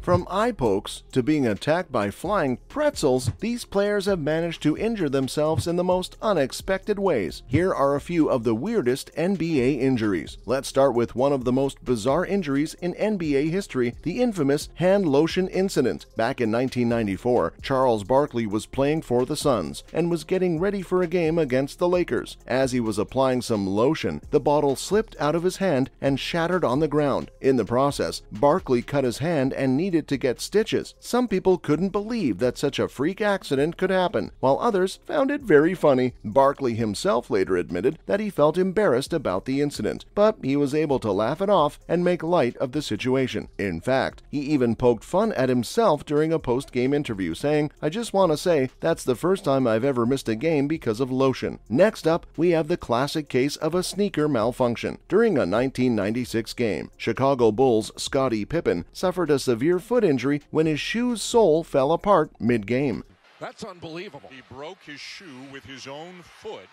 From eye pokes to being attacked by flying pretzels, these players have managed to injure themselves in the most unexpected ways. Here are a few of the weirdest NBA injuries. Let's start with one of the most bizarre injuries in NBA history, the infamous hand lotion incident. Back in 1994, Charles Barkley was playing for the Suns and was getting ready for a game against the Lakers. As he was applying some lotion, the bottle slipped out of his hand and shattered on the ground. In the process, Barkley cut his hand and needed to get stitches. Some people couldn't believe that such a freak accident could happen, while others found it very funny. Barkley himself later admitted that he felt embarrassed about the incident, but he was able to laugh it off and make light of the situation. In fact, he even poked fun at himself during a post-game interview, saying, "I just want to say that's the first time I've ever missed a game because of lotion." Next up, we have the classic case of a sneaker malfunction. During a 1996 game, Chicago Bulls' Scottie Pippen suffered a severe foot injury when his shoe's sole fell apart mid-game. That's unbelievable. He broke his shoe with his own foot.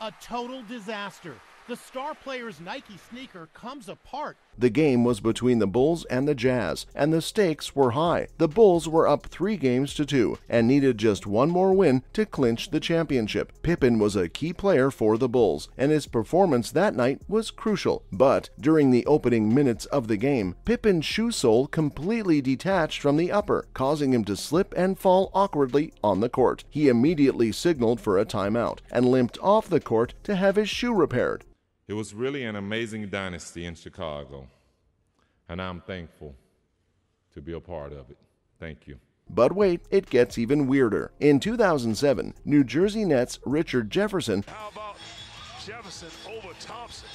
A total disaster. The star player's Nike sneaker comes apart. The game was between the Bulls and the Jazz, and the stakes were high. The Bulls were up 3-2 and needed just one more win to clinch the championship. Pippen was a key player for the Bulls, and his performance that night was crucial. But during the opening minutes of the game, Pippen's shoe sole completely detached from the upper, causing him to slip and fall awkwardly on the court. He immediately signaled for a timeout and limped off the court to have his shoe repaired. It was really an amazing dynasty in Chicago, and I'm thankful to be a part of it. Thank you. But wait, it gets even weirder. In 2007, New Jersey Nets' Richard Jefferson How about Jefferson over Thompson?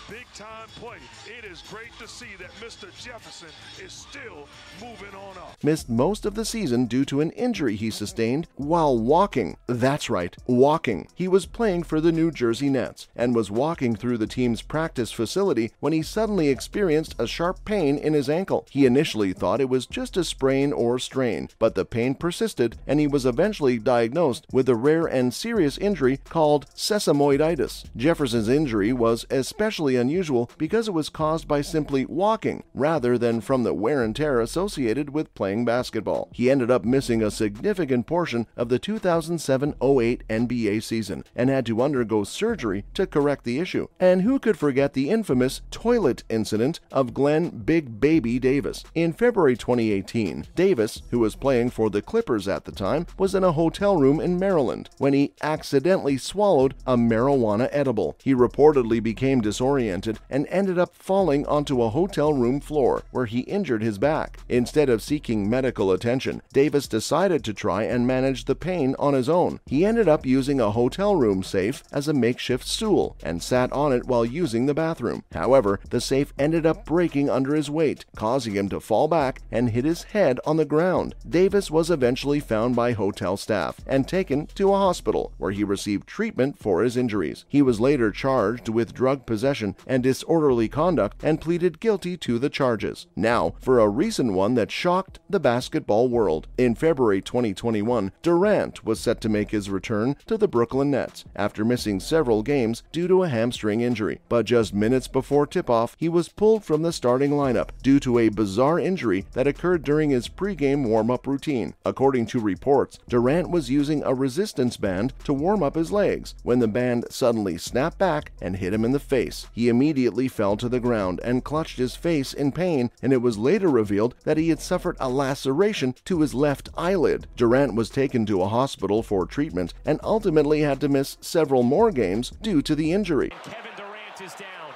Big time play. It is great to see that Mr. Jefferson is still moving on up. missed most of the season due to an injury he sustained while walking. That's right, walking. He was playing for the New Jersey Nets and was walking through the team's practice facility when he suddenly experienced a sharp pain in his ankle. He initially thought it was just a sprain or strain, but the pain persisted and he was eventually diagnosed with a rare and serious injury called sesamoiditis. Jefferson's injury was especially unusual because it was caused by simply walking rather than from the wear and tear associated with playing basketball. He ended up missing a significant portion of the 2007-08 NBA season and had to undergo surgery to correct the issue. And who could forget the infamous toilet incident of Glenn Big Baby Davis? In February 2018, Davis, who was playing for the Clippers at the time, was in a hotel room in Maryland when he accidentally swallowed a marijuana edible. He reportedly became disoriented and ended up falling onto a hotel room floor where he injured his back. Instead of seeking medical attention, Davis decided to try and manage the pain on his own. He ended up using a hotel room safe as a makeshift stool and sat on it while using the bathroom. However, the safe ended up breaking under his weight, causing him to fall back and hit his head on the ground. Davis was eventually found by hotel staff and taken to a hospital where he received treatment for his injuries. He was later charged with drug possession and disorderly conduct and pleaded guilty to the charges. Now, for a recent one that shocked the basketball world. In February 2021, Durant was set to make his return to the Brooklyn Nets after missing several games due to a hamstring injury. But just minutes before tip-off, he was pulled from the starting lineup due to a bizarre injury that occurred during his pregame warm-up routine. According to reports, Durant was using a resistance band to warm up his legs when the band suddenly snapped back and hit him in the face. He immediately fell to the ground and clutched his face in pain, and it was later revealed that he had suffered a laceration to his left eyelid. Durant was taken to a hospital for treatment and ultimately had to miss several more games due to the injury. Kevin Durant is down.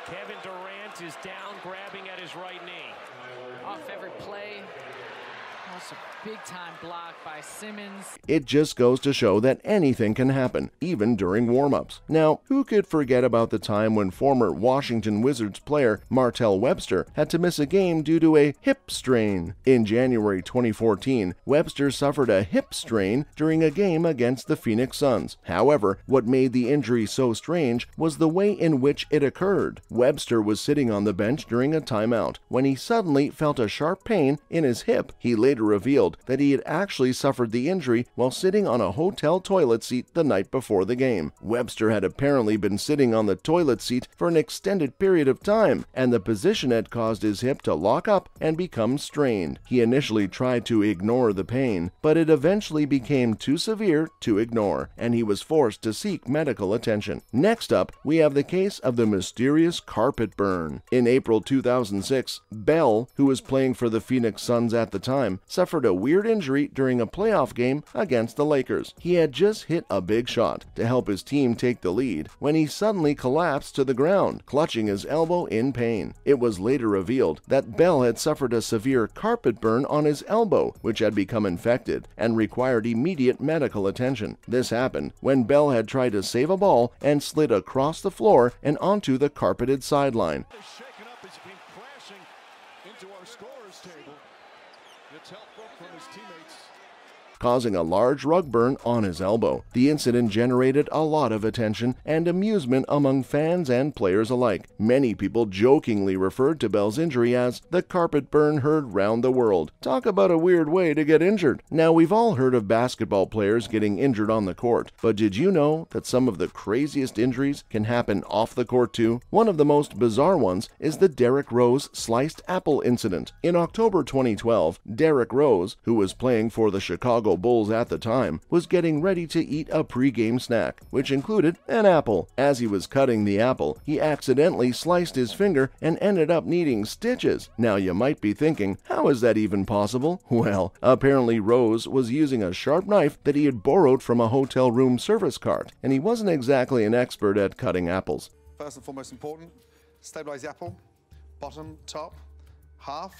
Kevin Durant is down, grabbing at his right knee. Off every play. That's a big-time block by Simmons. It just goes to show that anything can happen, even during warm-ups. Now, who could forget about the time when former Washington Wizards player Martell Webster had to miss a game due to a hip strain? In January 2014, Webster suffered a hip strain during a game against the Phoenix Suns. However, what made the injury so strange was the way in which it occurred. Webster was sitting on the bench during a timeout when he suddenly felt a sharp pain in his hip. He later later revealed that he had actually suffered the injury while sitting on a hotel toilet seat the night before the game. Webster had apparently been sitting on the toilet seat for an extended period of time, and the position had caused his hip to lock up and become strained. He initially tried to ignore the pain, but it eventually became too severe to ignore, and he was forced to seek medical attention. Next up, we have the case of the mysterious carpet burn. In April 2006, Bell, who was playing for the Phoenix Suns at the time, suffered a weird injury during a playoff game against the Lakers. He had just hit a big shot to help his team take the lead when he suddenly collapsed to the ground, clutching his elbow in pain. It was later revealed that Bell had suffered a severe carpet burn on his elbow, which had become infected and required immediate medical attention. This happened when Bell had tried to save a ball and slid across the floor and onto the carpeted sideline. Shaken up, he's been crashing into our scorer's table. Gets help from his teammates. Causing a large rug burn on his elbow. The incident generated a lot of attention and amusement among fans and players alike. Many people jokingly referred to Bell's injury as the carpet burn heard round the world. Talk about a weird way to get injured. Now, we've all heard of basketball players getting injured on the court, but did you know that some of the craziest injuries can happen off the court too? One of the most bizarre ones is the Derrick Rose sliced apple incident. In October 2012, Derrick Rose, who was playing for the Chicago Bulls at the time, was getting ready to eat a pre-game snack, which included an apple. As he was cutting the apple, he accidentally sliced his finger and ended up needing stitches. Now you might be thinking, how is that even possible? Well, apparently Rose was using a sharp knife that he had borrowed from a hotel room service cart, and he wasn't exactly an expert at cutting apples. First and foremost important, stabilize the apple, bottom, top, half,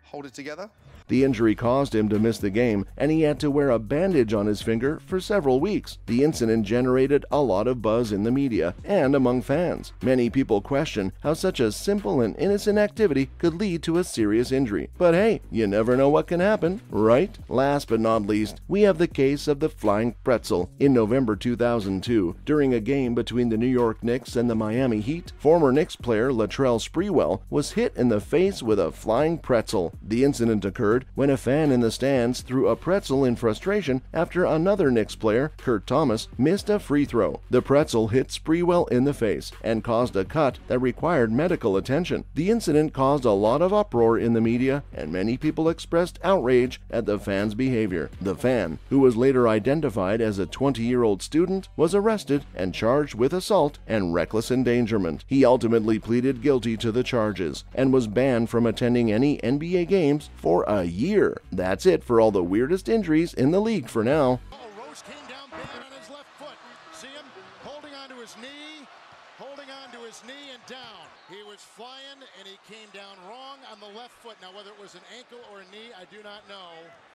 hold it together. The injury caused him to miss the game, and he had to wear a bandage on his finger for several weeks. The incident generated a lot of buzz in the media and among fans. Many people question how such a simple and innocent activity could lead to a serious injury. But hey, you never know what can happen, right? Last but not least, we have the case of the flying pretzel. In November 2002, during a game between the New York Knicks and the Miami Heat, former Knicks player Latrell Sprewell was hit in the face with a flying pretzel. The incident occurred when a fan in the stands threw a pretzel in frustration after another Knicks player, Kurt Thomas, missed a free throw. The pretzel hit Sprewell in the face and caused a cut that required medical attention. The incident caused a lot of uproar in the media, and many people expressed outrage at the fan's behavior. The fan, who was later identified as a 20-year-old student, was arrested and charged with assault and reckless endangerment. He ultimately pleaded guilty to the charges and was banned from attending any NBA games for a year. That's it for all the weirdest injuries in the league for now. Rose came down bad on his left foot. See him holding onto his knee and down. He was flying and he came down wrong on the left foot. Now whether it was an ankle or a knee, I do not know.